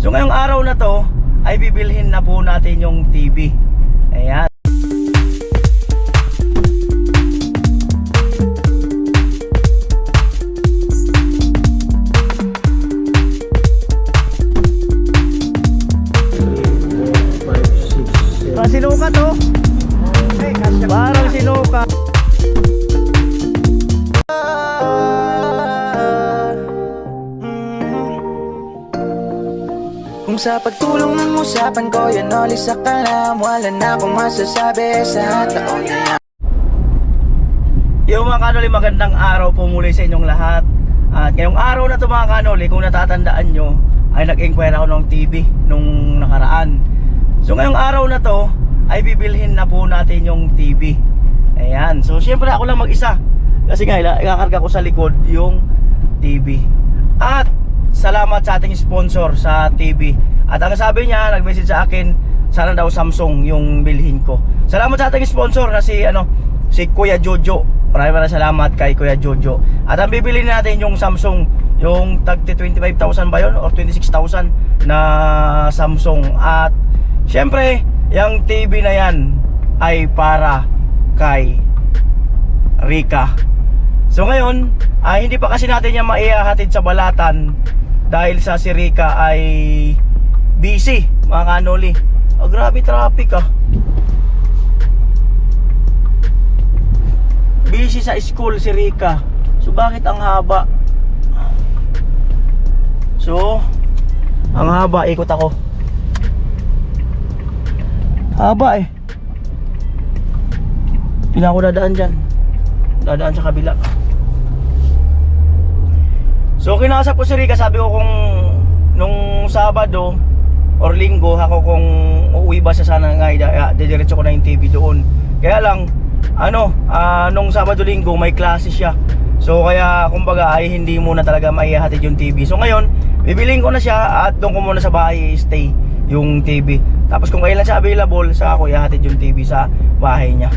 So ngayong araw na to ay bibilhin na po natin yung TV. Ayan. Sinuka to. Parang sinuka. Kung sa pagtulong ng usapan ko yan ulit sa kalam, wala na akong masasabi sa taon na. Yung mga kanoli, magandang araw po muli sa inyong lahat. At ngayong araw na to mga kanoli, kung natatandaan nyo, ay nag-inquire ako ng TV nung nakaraan. So ngayong araw na to ay bibilhin na po natin yung TV. Ayan. So syempre ako lang mag-isa, kasi nga ikakarga ko sa likod yung TV. At salamat sa ating sponsor sa TV. At ang sabi niya, nag-message sa akin, sana daw Samsung yung bilhin ko. Salamat sa ating sponsor na si Kuya Jojo. Maraming salamat kay Kuya Jojo. At ang bibili natin yung Samsung, yung tag 25,000 ba yun or 26,000 na Samsung. At syempre, yung TV na yan ay para kay Rika. So ngayon, hindi pa kasi natin yan maihahatid sa Balatan dahil sa si Rika ay busy mga kanoli. Grabe traffic busy sa school si Rika. So bakit ang haba? So ang haba, ikot ako. Haba Hindi ako dadaan dyan. Dadaan sa kabila. So kinasap ko si Rika, sabi ko kung nung Sabado or Linggo ako kung uuwi ba siya sana nga, didiretso ko na yung TV doon. Kaya lang nung Sabado Linggo may klase siya. So kaya kumbaga ay hindi muna talaga maihatid yung TV. So ngayon bibiling ko na siya at doon ko muna sa bahay stay yung TV. Tapos kung kailan siya available, saka ako ihatid yung TV sa bahay niya.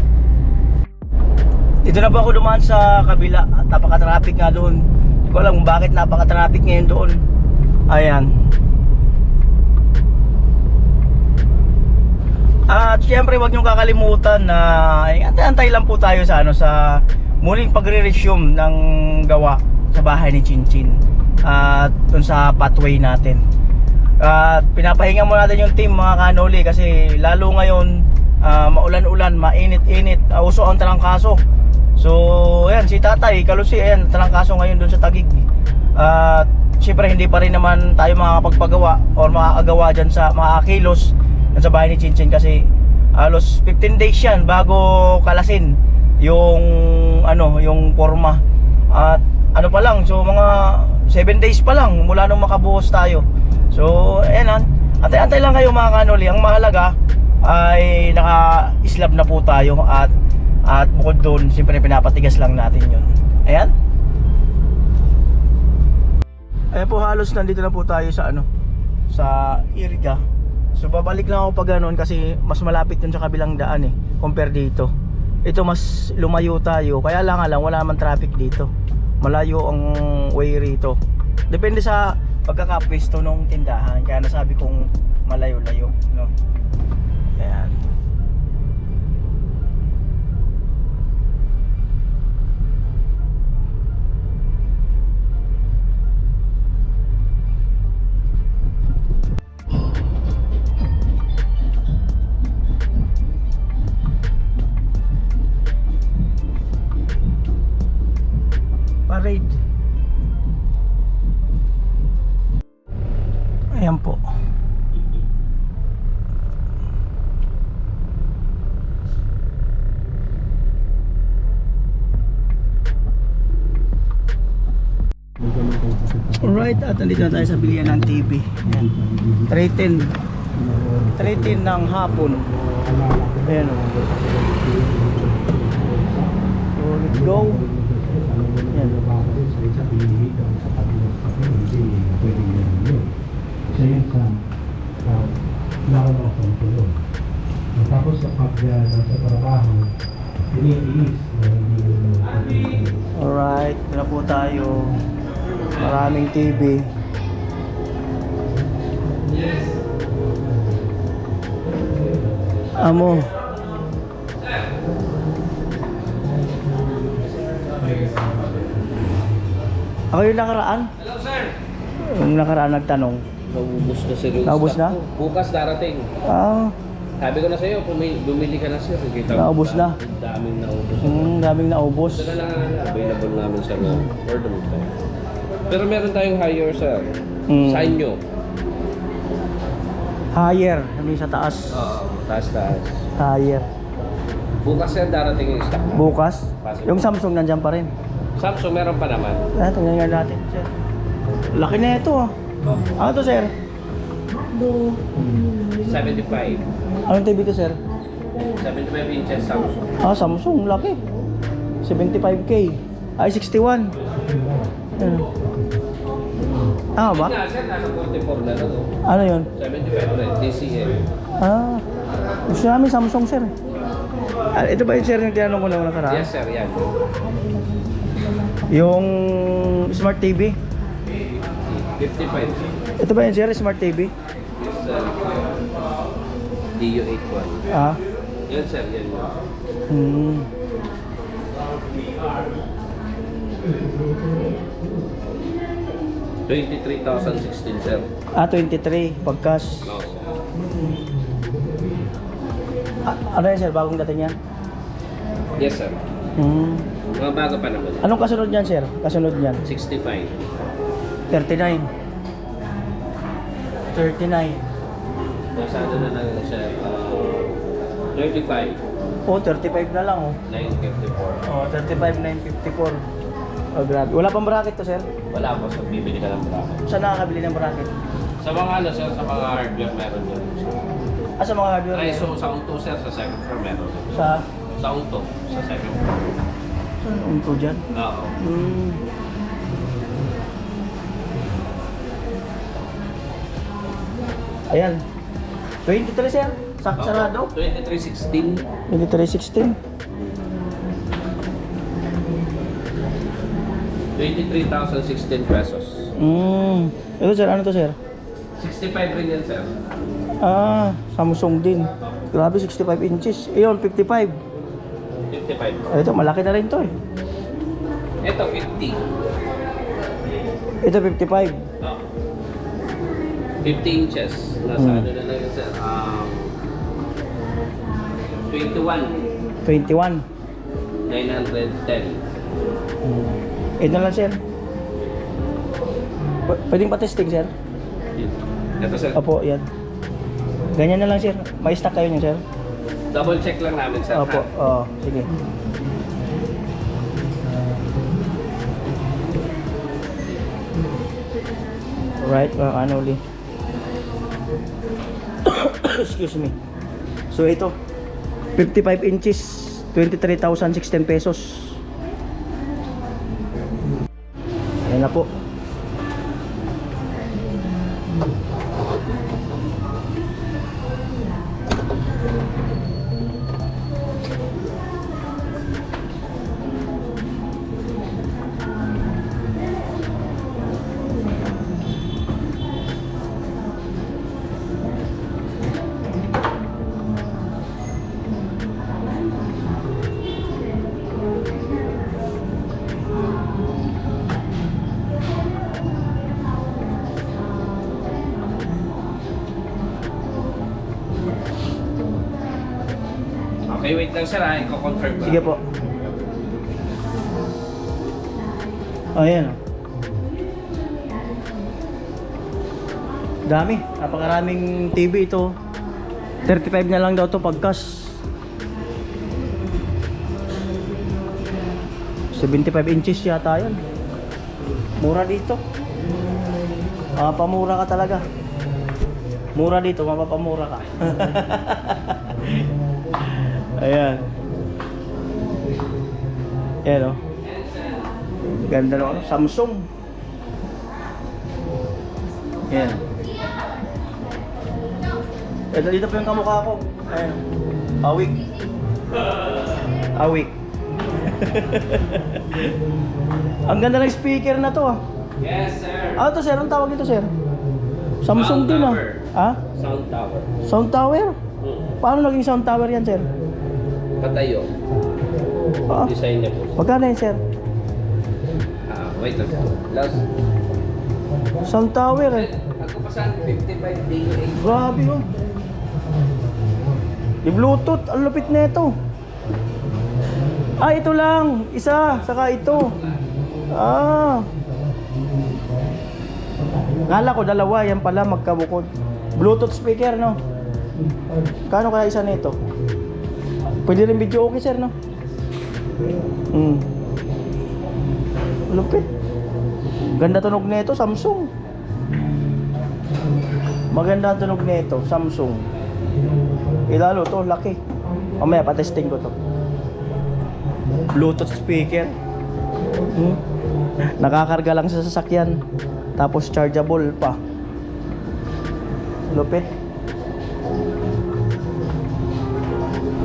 Dito na ba ako dumaan sa kabila at napaka-traffic nga doon. Hindi ko alam kung bakit napaka-traffic ngayon doon. Ayan. At syempre wag niyong kakalimutan na antay-antay lang po tayo sa sa muling pagre-resume ng gawa sa bahay ni Chinchin. At dun sa pathway natin. At pinapahinga mo natin yung team mga kanoli kasi lalo ngayon maulan-ulan, mainit-init, uso ang trangkaso. So ayan, si Tatay Kalusi, ayan, trangkaso ngayon dun sa Taguig. At syempre hindi pa rin naman tayo makakapagpagawa or makakagawa dyan sa mga kilos dyan sa bahay ni Chinchin kasi halos 15 days yan bago kalasin yung yung forma. At pa lang, so mga 7 days pa lang mula nung makabuhos tayo. So ayan, antay-antay lang kayo mga kanoli. Ang mahalaga ay naka-slab na po tayo at bukod doon siyempre pinapatigas lang natin yun. Ayan. Ayan po, halos nandito na po tayo sa sa Iriga. So babalik lang ako pag ganoon kasi mas malapit yun sa kabilang daan compare dito. Ito mas lumayo tayo, kaya lang wala naman traffic dito. Malayo ang way rito. Depende sa pagkakapwesto ng tindahan, kaya nasabi kong malayo-layo, no? Ayan. Parade. Ayan po. Alright, at nandito na tayo sa bilihan ng TV. 3:10 ng hapon. Ayan. So let's go. Ayan. Tapos sa sa trabaho, iniis. Alright, ito na po tayo. Maraming TV. Amo. Ako yung nakaraan? Hello, sir. Yung nakaraan nagtanong. Naubos na sir yung Naubos stock na? ko. Bukas darating. Ah, Sabi ko na sa'yo, bumili ka na sir. Kita mo Naubos na? Ang daming naubos. daming naubos. Ito na lang ang available namin sa loob. Order mo tayo. Pero meron tayong higher sir. Mm. Sa inyo. Higher, kami sa taas. Taas. Higher. Bukas sir, darating yung stock. Bukas, yung Samsung nandyan pa rin. Samsung meron pa naman. Tingnan nga natin, sir. Laki na ito ah. Ano to, sir? 75. Anong TV to, sir? 75 inches Samsung. Samsung, laki. 75K. Ay, 61. Ano? Tama ba? Nga sir, nasa 44 na lang. Ano yun? 75 rin, DCL. Gusto namin Samsung, sir. Ito ba yung sir yung tinanong ko na nakaraan? Yes sir, yan. Yung Smart TV? 55. Ito ba yung sir, Smart TV? Yes sir. DU81. Yan sir, yan yun. Hmm. $23,016 sir. 23, pagkas. No, sir. Ano yan, sir? Bagong dating yan? Yes sir. Hmm. Mga bago pa naman. Anong kasunod niyan, sir? Kasunod niyan? 65. 39. 39. Nasa ano na lang siya. 35. Oh, 35 na lang, oh. 954. Oh, 35, 954. Oh, grabe. Wala pang bracket to, sir? Wala po sa bibili ka ng bracket. Saan nakakabili ng bracket? Sa mga ano sir, sa mga hardware meron din. Sa mga hardware? Ay, so sa unto sir, sa second floor meron din. Sa unto, sa second floor. saan unto dyan? Oo. Hmm. Ayan. 23, sir? Sarado? 2316. 2316. 23,016 pesos. Hmm. Ito, sir. Ano to, sir? 65 rin yan sir. Samsung din. Grabe, 65 inches. Ayun, 55. 55. Ito, malaki na rin to eh. Ito 50. Ito, 55. Oh. 50 inches. Nasa ano na lang yun sir. 21. 21. 910. Ito lang, sir. Pwedeng pa-testing, sir? Ito sir. Opo, yan. Ganyan na lang, sir. May stock kayo niya, sir? Double check lang namin sir. Opo, ha? sige. Right, ano ulit. Excuse me. So ito, 55 inches, 23,016 pesos. Ayan na po. Okay, wait lang sir ha. Iko-confirm ko. Sige po. Ayan. Dami. Napakaraming TV ito. 35 na lang daw to pagkas. 75 inches yata yan. Mura dito. Mapamura ka talaga. Mura dito, mapapamura ka. Ayan. Ayan o. Ganda no. Samsung. Ayan. Ito dito po yung kamukha ko. Ayan. Awik. Awik. Ang ganda ng speaker na to ah. Yes sir. Ano to, sir? Anong tawag nito, sir? Samsung din ah. Ah? Sound tower. Sound tower? Paano naging sound tower yan, sir? Patayo. Ah, Design niya po. magkano yan, sir? Wait lang. Last. Sound tower eh. Ako pa saan 55 day. Grabe oh. Di Bluetooth, ang lupit nito. Ah, ito lang. Isa, saka ito. Ah. Kala ko dalawa, yan pala magkabukod. Bluetooth speaker, no? Kano kaya isa nito? Pwede rin video okay, sir, no? Lupit. Ganda tunog nito, Samsung. Maganda ang tunog nito, Samsung. Ilalo to, laki. Mamaya pa-testing ko to. Bluetooth speaker. Nakakarga lang sa sasakyan. Tapos chargeable pa. Lupit.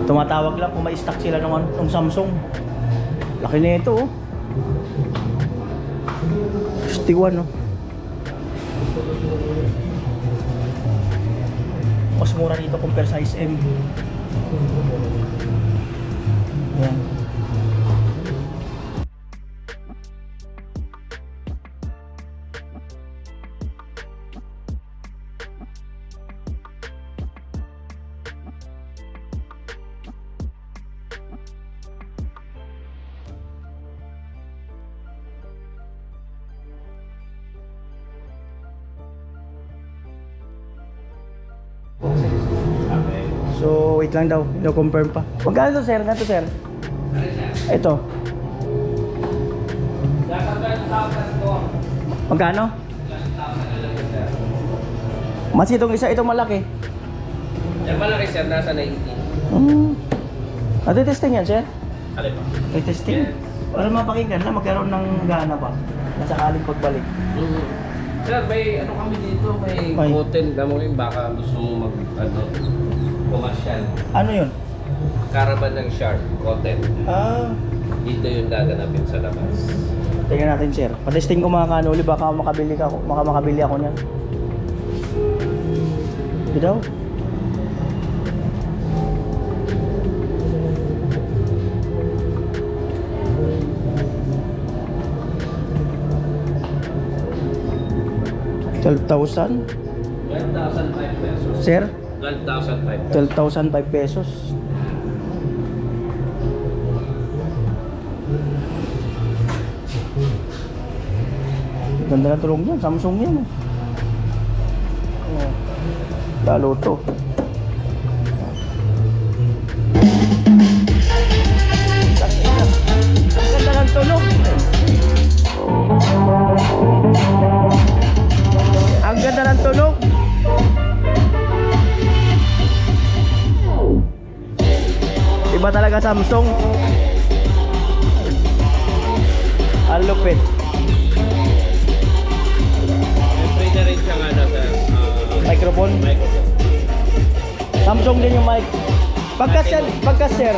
Tumatawag lang kung may stock sila ng Samsung. Laki nito oh. 61 no. Mas mura dito compare sa SM. Yan. So, wait lang daw. No-confirm pa. Magkano to, sir? Ganito, sir? Ito. Magkano? Mas itong isa, itong malaki. Yan malaki sir, nasa 90. Natitesting yan, sir? Alin pa? May testing? Para mapakinggan na magkaroon ng gana pa. Nasakaling pagbalik. Sir, may ano kami dito, may May- hotel. Damo rin baka gusto mo mag, pumasyal. Ano yun? Caravan ng Shark Hotel. Ah, Dito yung gaganapin sa labas. tingnan natin, sir. Patesting ko mga kanuli, baka makabili ako niyan. Bitaw? $12,000? 12,005 pesos. Sir? 12,005 pesos. 12,005 pesos. Ganda na tulong yan. Samsung yan. Oh. Lalo to. Ang ganda ng tunog. Ang ganda ng tunog. Iba talaga Samsung. Ang lupit. Siyempre na rin siya nga na sa Microphone. microphone. Samsung din yung mic. Pagka sir, 12,005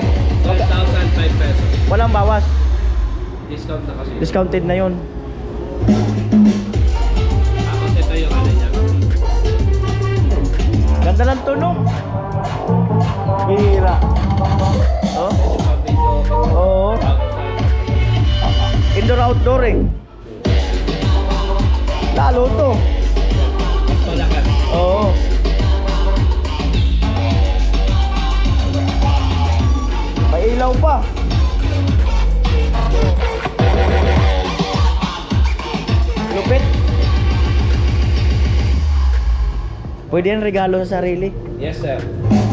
pesos. walang bawas. Discount na kasi. Discounted na yun. Tapos ito yung ano niya. Ganda ng tunog. Bihira. Oh? Video. Oo. Indoor outdoor eh. Lalo to. Mas malakas. Oo. May ilaw pa. Lupit. Pwede yan regalo sa sarili. Yes sir.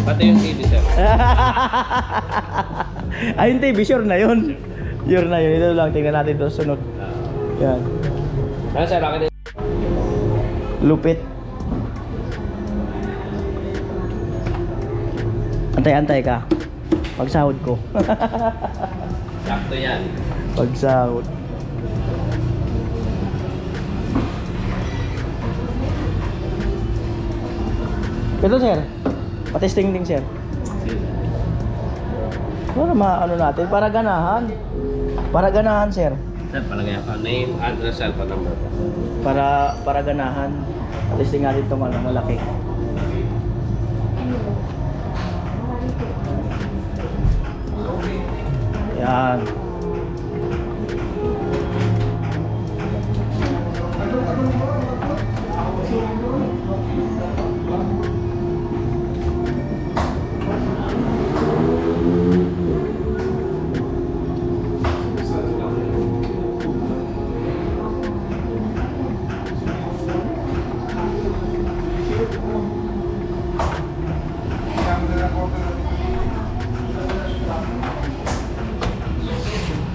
Pati yung TV sir. Ay, hindi. Sure na yun. Sure na yun. Ito lang. Tingnan natin ito sunod. Yan. Ano sir, akin Lupit. Antay-antay ka. Pagsahod ko. sakto yan. Pagsahod. Ito sir. Patesting din sir. Para maano natin. Para ganahan. Para ganahan sir. Sir, palagay ka. Name, address, cellphone number. Para ganahan. Patesting natin itong malaki.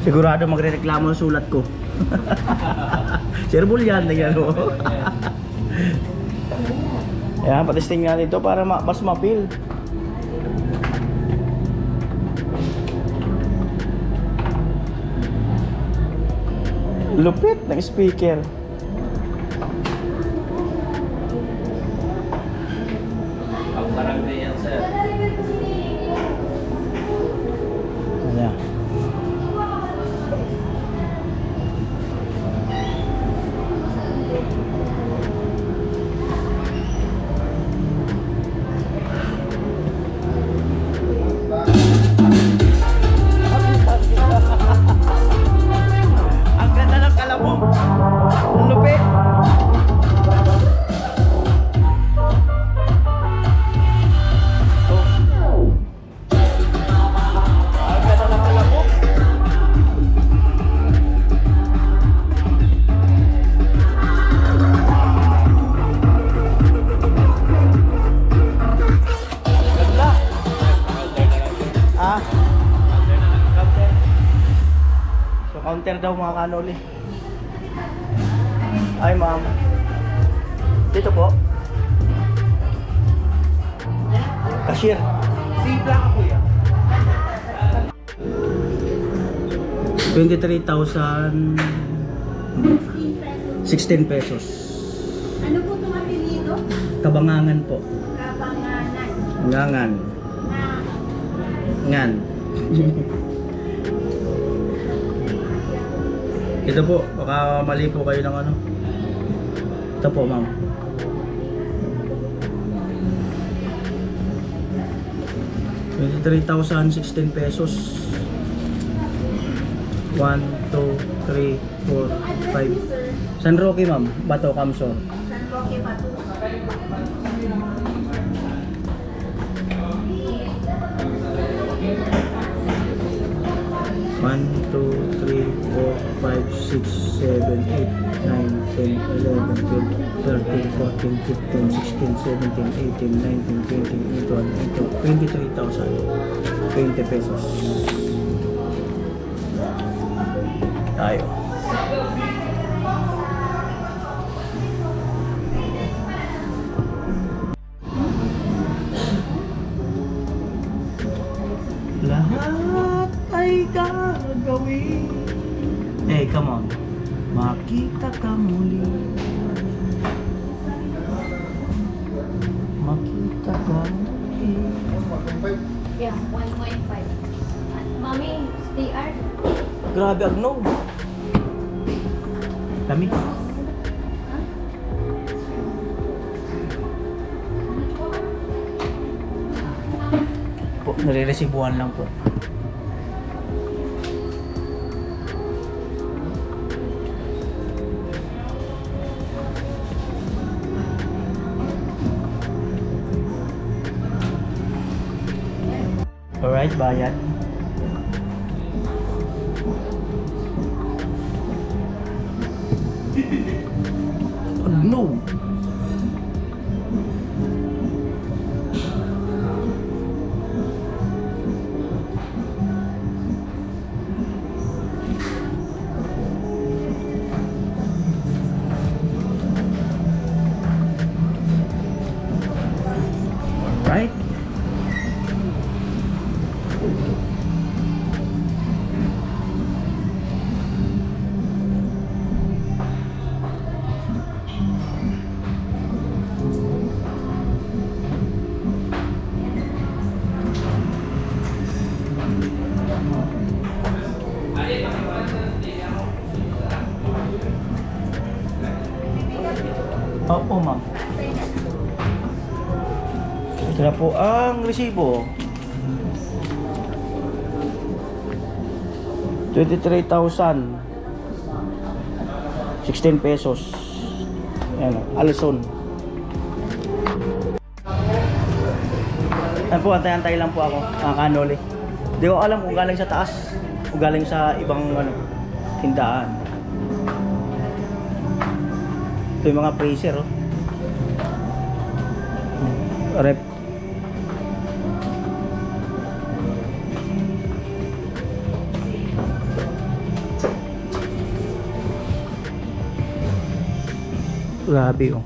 Sigurado magre-reklamo ang sulat ko. Serbol yan, nagyan mo. Ayan, patisting natin ito para mas mapil. Lupit ng speaker. Ang barangay yan, sir. Ayan. Ang ganda ng kalabog. Ang lupit. Ang ganda ng kalabog. Ganda. Ah. Counter. So counter daw mga kanoli. Ay ma'am. Dito po. Cashier. Sibla ka kuya. 23,000 16 pesos. Ano po itong apelido? Kabangangan po. Kabanganan. Ngangan. Na Ngan. Ito po, baka mali po kayo ng ano. Ito po, ma'am. $23,016 pesos. 1, 2, 3, 4, 5. San Roque, ma'am. Bato, Kamsor. San Roque Batu. One, two, three, 4, 5, 6, 7, 8, 9, 10, 11, 12, 13, 14, 15, 16, 17, 18, 19, 20, 21, 23,000 20 pesos. Tayo. Lahat ay gagawin. Hey, come on. Makita ka muli. Makita ka muli. Yeah, 1.5. Mami, stay art. Grabe, agno. Dami. Po, nare-resibuhan lang po. Alright, bayad. No. Right? Opo, ma'am. Ito na po ang resibo. 23,000 16 pesos. Ayan o, Alson. Ayan po, antay-antay lang po ako, kanoli. Hindi ko alam kung galing sa taas o galing sa ibang tindahan. Ito yung mga freezer, oh. Rep. Grabe oh.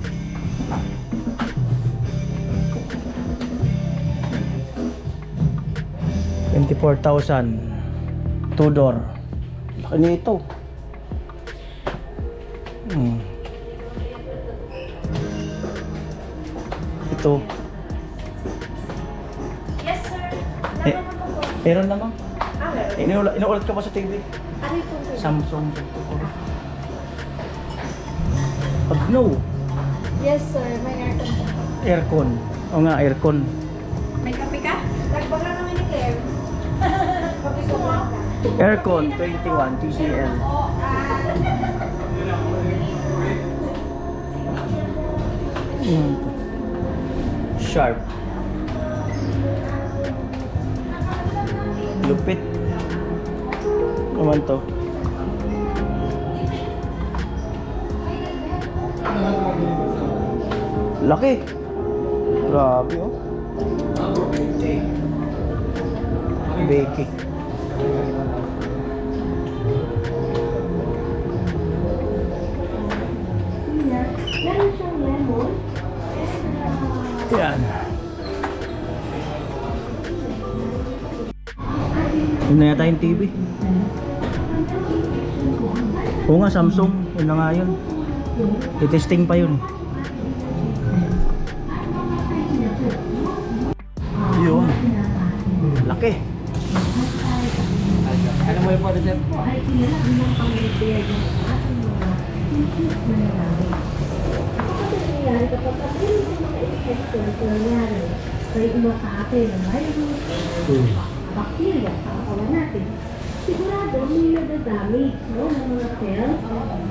$24,000. 2-door. Laki nito. Ito. Yes, sir. Eh, meron naman. Inuulat ka ba sa TV? Ano po, sir? Samsung. Pag no, Yes, sir. May aircon po. aircon. O nga, aircon. May kape ka? Nagbaka namin ni Claire. Kape ko mo? Aircon 21 TCL. Sharp. Lupit. Naman to. Laki. Grabe oh. Beke. Yan. Yun na yata yung TV. Oo nga, Samsung. Yun na nga yun. I-testing pa yun. Yun. Laki. Ano mo yung pwede, sir? Kaya umakate ng virus, bacteria sa katawan natin. Sigurado may nadagamit ng mga cells.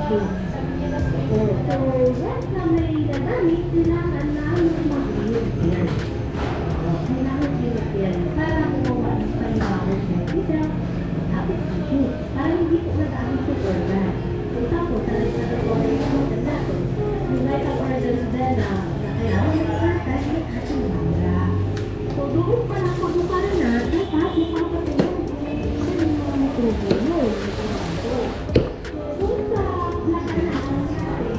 So, once na may nagamit, kailangan na mag-repair. Kailangan i-repair para gumawa ng panibagong medical habit issue. Para hindi po nagamit sa organ. For example, talaga na po ay organ natin. Yung vital organs na kailangan mag-organ yung ating mga. So, doon pa lang pag-uparan na, dapat ipapatuloy yung mga problema. So, doon sa nakaraan natin,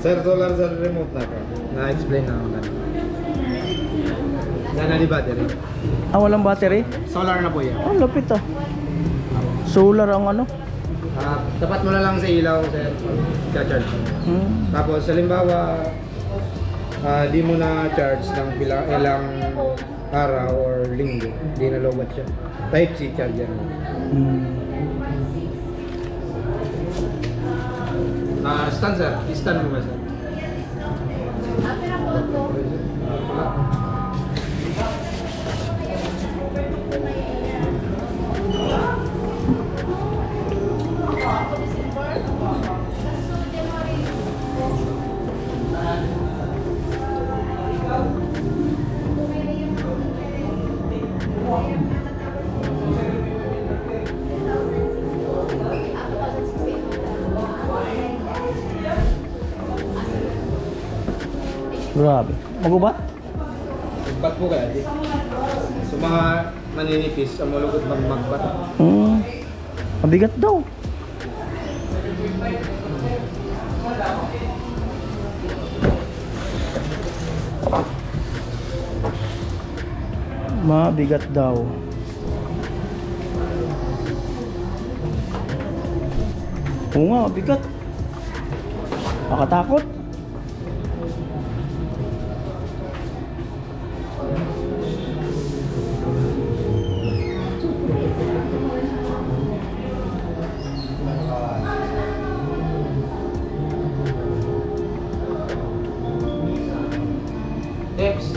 Sir, solar sa remote na ka. Na-explain na ako na. Yan di battery. Ah, walang battery? Solar na po yan. Ah, lapit ah. Solar ang ano? Tapat mo na lang sa ilaw, sir. Ka-charge. Tapos, halimbawa, di mo na charge ng ilang araw or linggo. Di na lobat siya. Type C charger mo. Stand, sir. Stand mo ba, sir? Grabe. Magubat? Magbat po kaya, di? So, mga maninipis, ang malugod magbat. Mabigat daw. Mabigat daw. Oo nga, mabigat. Nakatakot. Eps.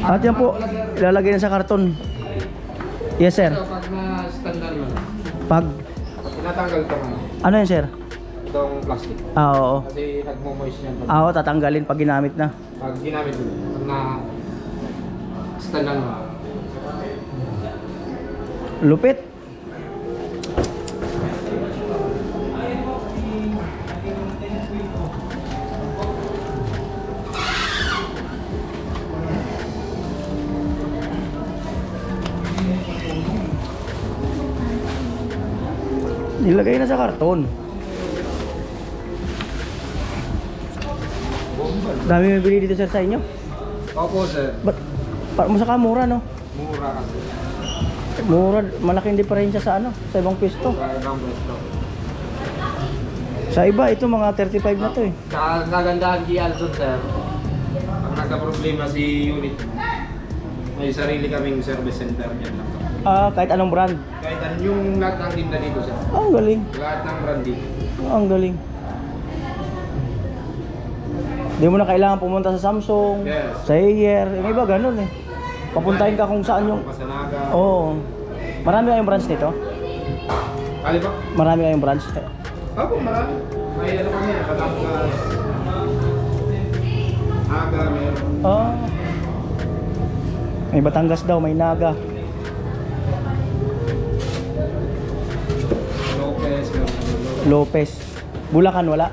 At yan po, ilalagay na sa karton. Yes, sir. So, pag na-standard mo, Pag, tinatanggal ito man. ano yan, sir? Itong plastic. Oo. Kasi nagmo-moist yan. Oo, tatanggalin pag ginamit na. Pag ginamit mo, pag na-standard mo. Lupit. Nilagay na sa karton. Dami may bili dito sir sa inyo. Opo sir, Ba't masaka mura no? mura kasi. Mura, malaking diferensya sa ano, sa ibang pwesto. Sa ibang pwesto. Sa iba, ito mga 35 na to eh. Sa kagandahan kay Alson sir, ang nagka-problema si unit, may sarili kaming service center yan lang. Kahit anong brand. Kahit ano yung lahat ng tinda dito sir, Ang galing. lahat ng brand dito. Ang galing. Hindi mo na kailangan pumunta sa Samsung, Yes. sa Ayer. Yung iba ganun eh. Papuntahin ka kung saan yung... Pasanaga. Oo. Marami kayong branch nito? Ali ba? Marami kayong branch? Opo, marami. May ano kami, Batangas. Naga, meron. May Batangas daw, may Naga. Lopez, meron. Lopez. Bulacan wala?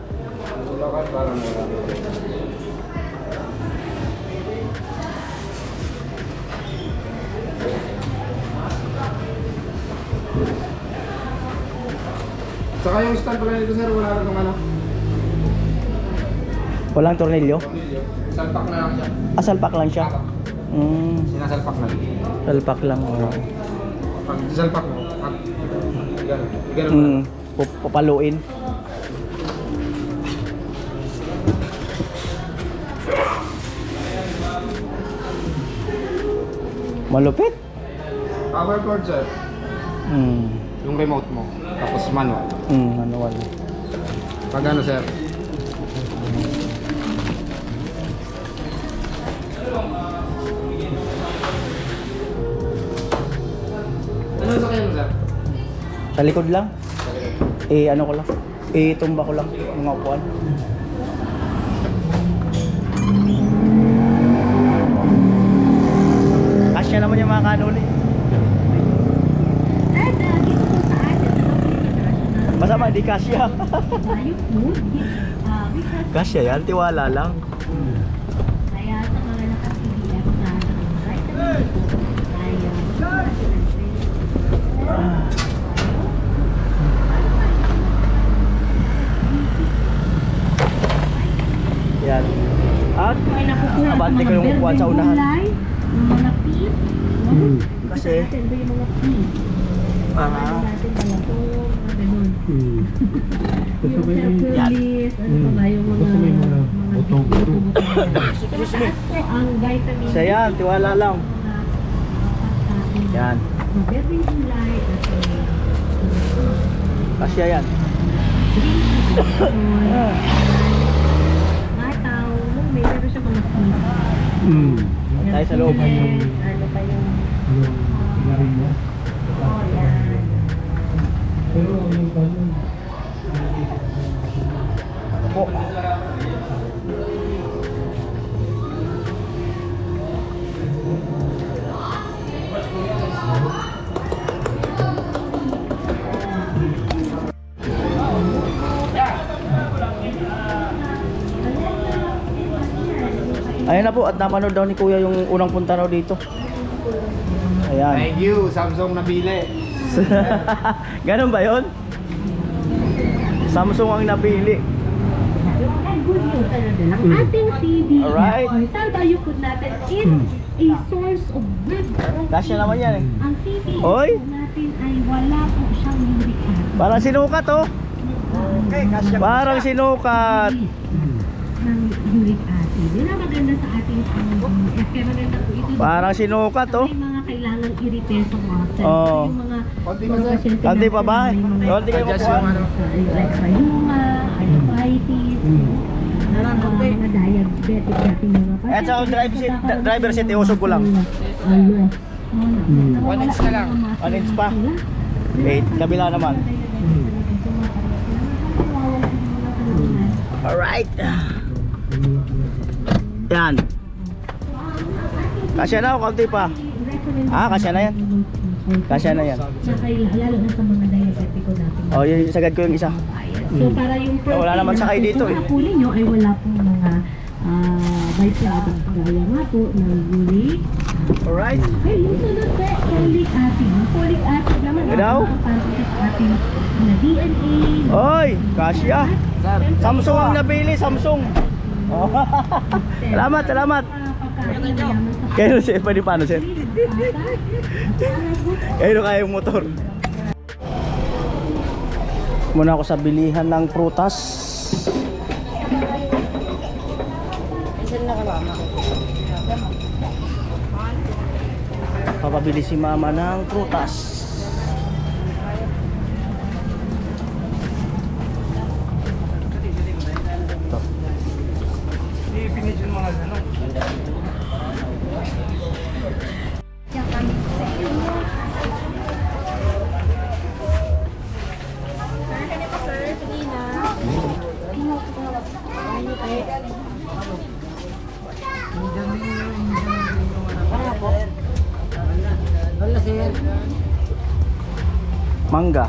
Bulacan, parang wala. Saka yung stand pala nito sir, wala na itong ano. Walang tornilyo? Tornilyo. Salpak na lang siya. Salpak lang siya? Sinasalpak na. Salpak lang. Pag salpak mo, gano'n. Papaluin. Malupit. Power cord sir, yung remote mo. Tapos manual. Manual. Pag ano sir? Ano sa kayo sir? Sa likod lang. Ano ko lang. Tumba ko lang mga upuan. Kasya naman yung mga kanuli. At dito po sa atin, sa International Masama, di kasya. Ayok Food, we have Kasya yan, tiwala lang. kaya sa mga nakapilihan na right na dito ay Yan. At ay nakukuha abante ko yung upuan sa unahan. mga peas. Kasi Natin ba yung mga peas? Natin ba ito? Mga ganun. Yung circulis, ano pa ba yung mga... Basta may mga buto-buto. Excuse me. Ang vitamin Siya yan, tiwala lang. Yan. Very light at Kasya yan. mataw, may meron siya mga Tayo sa loob. ano pa yung Yung ilalim mo. oh yan Pero yung ganun, Ano po? Ayun na po, at napanood daw ni Kuya yung unang punta raw dito. Ayan. Thank you, Samsung nabili. Ganun ba yun? Samsung ang napili. and good news talaga ang ating CD Alright. or Santa Yukod natin is a source of good Kasya naman yan eh. ang CD Oy. natin ay wala po siyang uric acid. Parang sinukat oh. Parang sinukat. Ng uric acid. Yun ang maganda sa ating kaya maganda po ito. Parang sinukat oh. May mga kailangan i-repair sa mga cells. Oo. Yung mga Konti pa, sir. siyempre Konti pa ba? may mga Konti kayo Adjust kukuha. yung ano. like rheuma, arthritis, mga diabetic natin mga Eh, sa driver seat, iusog ko lang. 1 inch na lang. 1 inch pa. Wait, kabila naman. Alright. Yan. Kasya na o kaunti pa? Kasya na yan. Kasya na yan. Lalo na sa mga diabetico natin. Oh, yun, sagad ko yung isa. So para yung protein Wala naman sakay dito, eh. Kung nahuli nyo ay wala pong mga by product. Gaya nga po ng uric. Alright. Ay, yung sunod po, folic acid. Yung folic acid naman, Ano daw? nakakapasok sa ating na DNA. Oy, kasya. Samsung ang napili, Samsung. Oh. Salamat, salamat. Kaya sir, pwede paano sir? Kaya kaya yung motor. Muna ako sa bilihan ng prutas. Papabili si mama ng prutas. Ito. Mangga.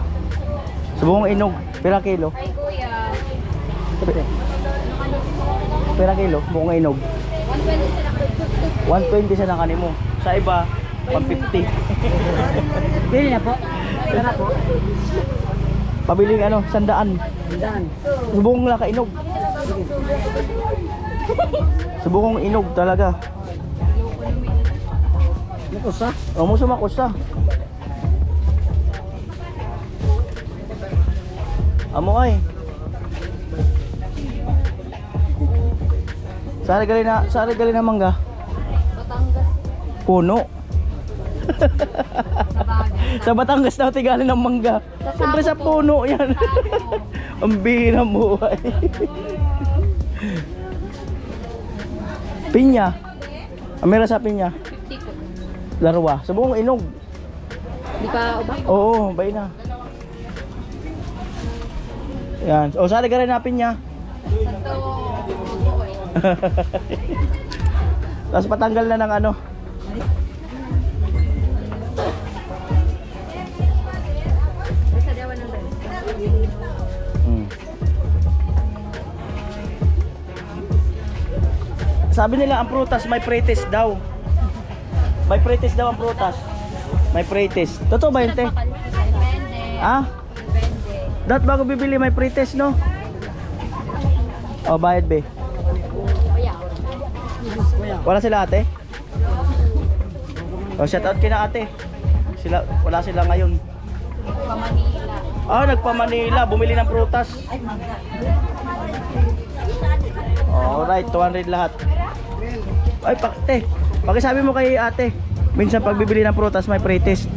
Subong inog, pira kilo? Ay, kuya. Pira kilo, buong inog. 120 sa nakani mo. Sa iba, 150. Bili na po. Tara po. Pabiling ano, 100. Subong lang ka inog. Subong inog talaga. Makusa? O, muso makusa. Amo ay. Sari gali na mangga. Batangas. Puno. Sa Batangas daw tigali ng mangga. Siyempre sa puno yan. Ang bihira mo ay. Pinya. Amira sa pinya. 50 po. Larwa. Sa buong inog. Di pa ubang? Oo, bay na. Yan. O, sali ka rin na pinya. Santo buhay. Tapos patanggal na ng ano. Sa dawan ng dali. Sabi nila ang prutas may pre-test daw. May pre-test daw ang prutas. May pre-test. Totoo ba yun, te? Depende. Ah? Depende. Dat bago bibili may pre-test, no? O, bayad be. Wala sila ate? O, shout out kina ate. Wala sila ngayon. Pamanila. Ah, nagpa-Manila, bumili ng prutas. Alright, 200 lahat. Ay, pakte. Pakisabi mo kay ate. Minsan pag bibili ng prutas may pre-test.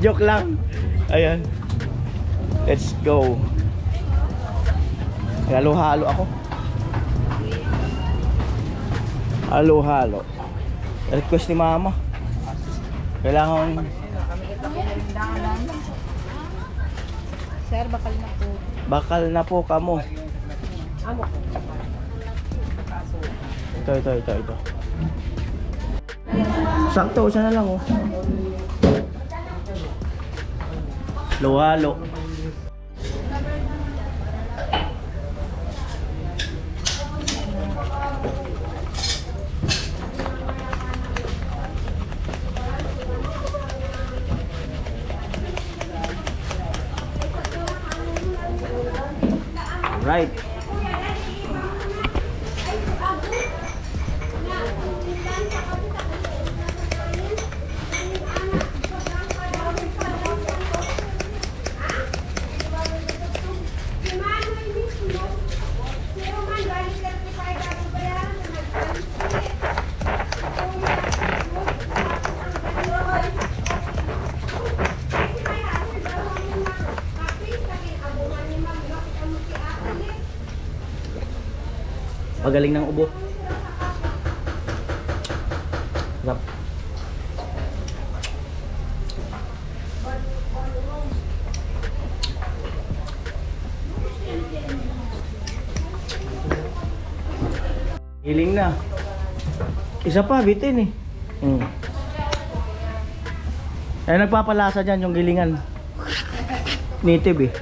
Joke lang. Ayan. Let's go. Halo-halo ako. Halo-halo. Request ni mama. Kailangan Sir, bakal na po. bakal na po kamo. Ito. Sakto, isa na lang oh. Halo-halo. Right. Pagaling ng ubo. Sarap. Hiling na. Isa pa, bitin eh. Ay, nagpapalasa dyan yung gilingan. Native eh.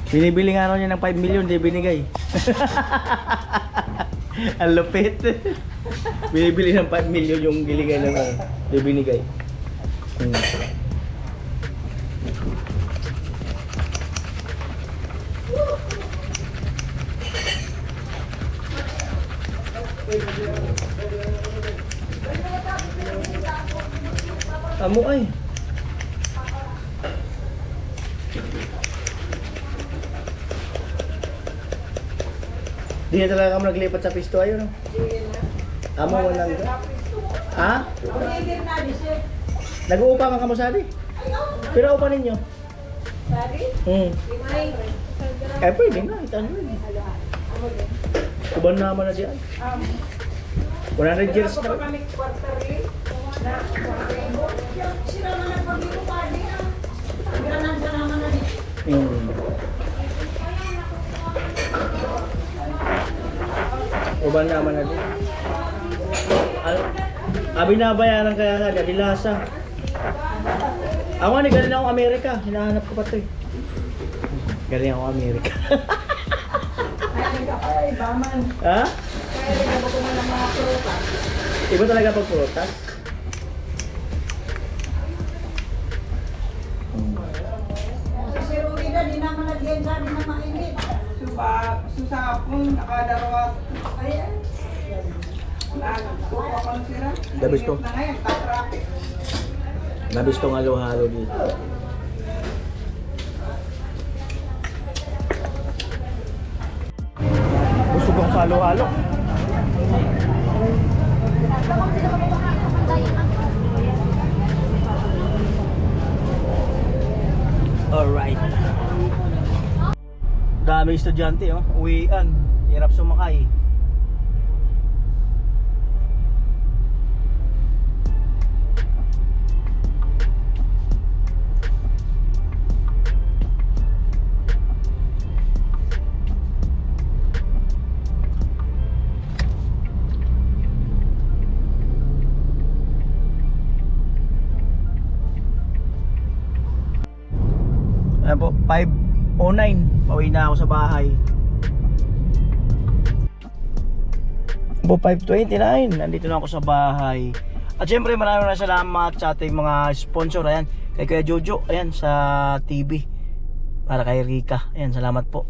Binibili nga raw niya ng 5 million, di binigay. Ang lupit. Binibili ng 5 million yung giligay ng di binigay. Amo ay. Di na talaga kami naglipat sa pisto ayun. Amo walang. Ha? Nag-uupa ka mo sadi? Pero upa ninyo. Sorry? Limay. Eh pwede na, ito ano yun. Uban naman na diyan. 100 years na. Kami quarterly. Sila man nagpabilo pa din. Granan sa naman na dito. Uban naman na din. Binabayaran kaya nga, dilasa. Ako ni galing ako Amerika, hinahanap ko pa ito eh. Galing ako Amerika. Ay, baman. Ha? Kaya rin ako man ng mga prutas. Iba talaga pag prutas? Si Rowena, di naman nagyan sabi na mainit. Susapon, nakadarwat. Ayan. Kuha ko sira. Dabis ko. Na ngayon, tatrapik. Nabis tong halo-halo dito. Gusto kong sa halo-halo. Alright. Dami estudyante oh, uwian. Hirap sumakay. Ayan po, 5:09. Pauwi na ako sa bahay. Po 5:29. Nandito na ako sa bahay. At syempre maraming salamat sa ating mga sponsor. Ayan, kay Kuya Jojo. Ayan, sa TV. Para kay Rika. Ayan, salamat po.